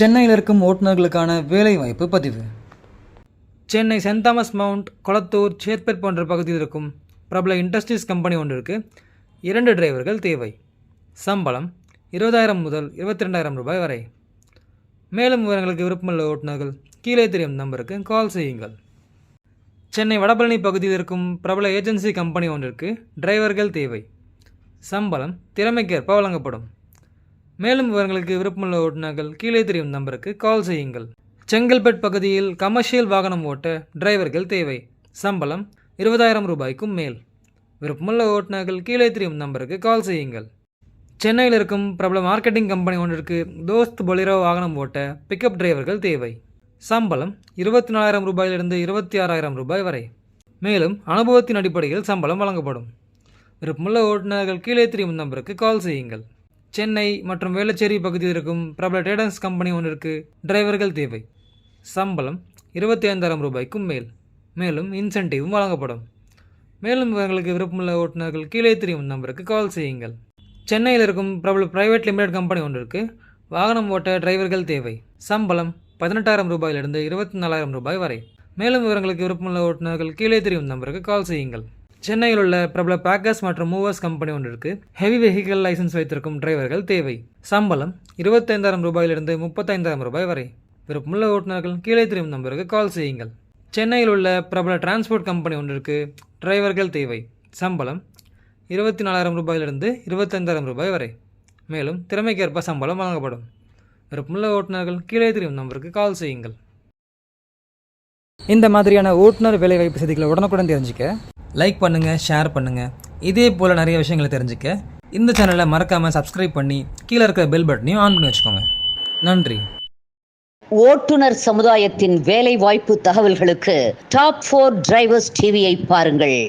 சென்னையில் இருக்கும் ஓட்டுநர்களுக்கான வேலைவாய்ப்பு பதிவு. சென்னை சென்ட் தாமஸ் மவுண்ட், கொளத்தூர், சேத்பட் போன்ற பகுதியில் இருக்கும் பிரபல இண்டஸ்ட்ரீஸ் கம்பெனி ஒன்றிற்கு 2 டிரைவர்கள் தேவை. சம்பளம் 20,000 முதல் 22,000 ரூபாய் வரை. மேலும் விவரங்களுக்கு விருப்பமுள்ள ஓட்டுநர்கள் கீழே தெரியும் நம்பருக்கு கால் செய்யுங்கள். சென்னை வடபழனி பகுதியில் இருக்கும் பிரபல ஏஜென்சி கம்பெனி ஒன்றிற்கு டிரைவர்கள் தேவை. சம்பளம் திறமைக்கேற்ப வழங்கப்படும். மேலும் விவரங்களுக்கு விருப்பமுள்ள ஓட்டுநர்கள் கீழே தெரியும் நம்பருக்கு கால் செய்யுங்கள். செங்கல்பட்டு பகுதியில் கமர்ஷியல் வாகனம் ஓட்ட டிரைவர்கள் தேவை. சம்பளம் 20,000 ரூபாய்க்கும் மேல். விருப்பமுள்ள ஓட்டுநர்கள் கீழே தெரியும் நம்பருக்கு கால் செய்யுங்கள். சென்னையில் இருக்கும் பிரபல மார்க்கெட்டிங் கம்பெனி ஒன்றிற்கு தோஸ்த் பொலிரோ வாகனம் ஓட்ட பிக்கப் டிரைவர்கள் தேவை. சம்பளம் 24,000 ரூபாயிலிருந்து 26,000 ரூபாய் வரை. மேலும் அனுபவத்தின் அடிப்படையில் சம்பளம் வழங்கப்படும். விருப்பமுள்ள ஓட்டுநர்கள் கீழே தெரியும் நம்பருக்கு கால் செய்யுங்கள். சென்னை மற்றும் வேளச்சேரி பகுதியில் இருக்கும் பிரபல ட்ரேடர்ஸ் கம்பெனி ஒன்றிற்கு டிரைவர்கள் தேவை. சம்பளம் 25,000 ரூபாய்க்கும் மேல். மேலும் இன்சென்டிவும் வழங்கப்படும். மேலும் இவர்களுக்கு விருப்பமுள்ள ஓட்டுநர்கள் கீழே தெரியும் நம்பருக்கு கால் செய்யுங்கள். சென்னையில் இருக்கும் பிரபல பிரைவேட் லிமிடெட் கம்பெனி ஒன்றிற்கு வாகனம் ஓட்ட டிரைவர்கள் தேவை. சம்பளம் 18,000 ரூபாயிலிருந்து 24,000 ரூபாய் வரை. மேலும் விவரங்களுக்கு விருப்பமுள்ள ஓட்டுநர்கள் கீழே தெரியும் நம்பருக்கு கால் செய்யுங்கள். சென்னையில் உள்ள பிரபல பேக்கர்ஸ் மற்றும் மூவர்ஸ் கம்பெனி ஒன்றிற்கு ஹெவி வெஹிக்கிள் லைசன்ஸ் வைத்திருக்கும் டிரைவர்கள் தேவை. சம்பளம் 25,000 ரூபாயிலிருந்து 35,000 ரூபாய் வரை. விருப்பமுள்ள ஓட்டுநர்கள் கீழே தெரியும் நம்பருக்கு கால் செய்யுங்கள். சென்னையில் உள்ள பிரபல டிரான்ஸ்போர்ட் கம்பெனி ஒன்றிற்கு டிரைவர்கள் தேவை. சம்பளம் 24,000 ரூபாயிலிருந்து 25,000 ரூபாய் வரை. மேலும் திறமைக்கேற்ப சம்பளம் வழங்கப்படும். விருப்பமுள்ள ஓட்டுநர்கள் கீழே தெரியும் நம்பருக்கு கால் செய்யுங்கள். இந்த மாதிரியான ஓட்டுநர் வேலைவாய்ப்பு செய்திகளை உடனுக்குடன் தெரிஞ்சுக்க லைக் பண்ணுங்கள், ஷேர் பண்ணுங்கள். இதே போல் நிறைய விஷயங்களை தெரிஞ்சுக்க இந்த சேனலை மறக்காமல் சப்ஸ்கிரைப் பண்ணி கீழே இருக்கிற பெல் பட்டனையும் ஆன் பண்ணி வச்சுக்கோங்க. நன்றி. ஓட்டுநர் சமுதாயத்தின் வேலை வாய்ப்பு தகவல்களுக்கு டாப் 4 டிரைவர்ஸ் டிவியை பாருங்கள்.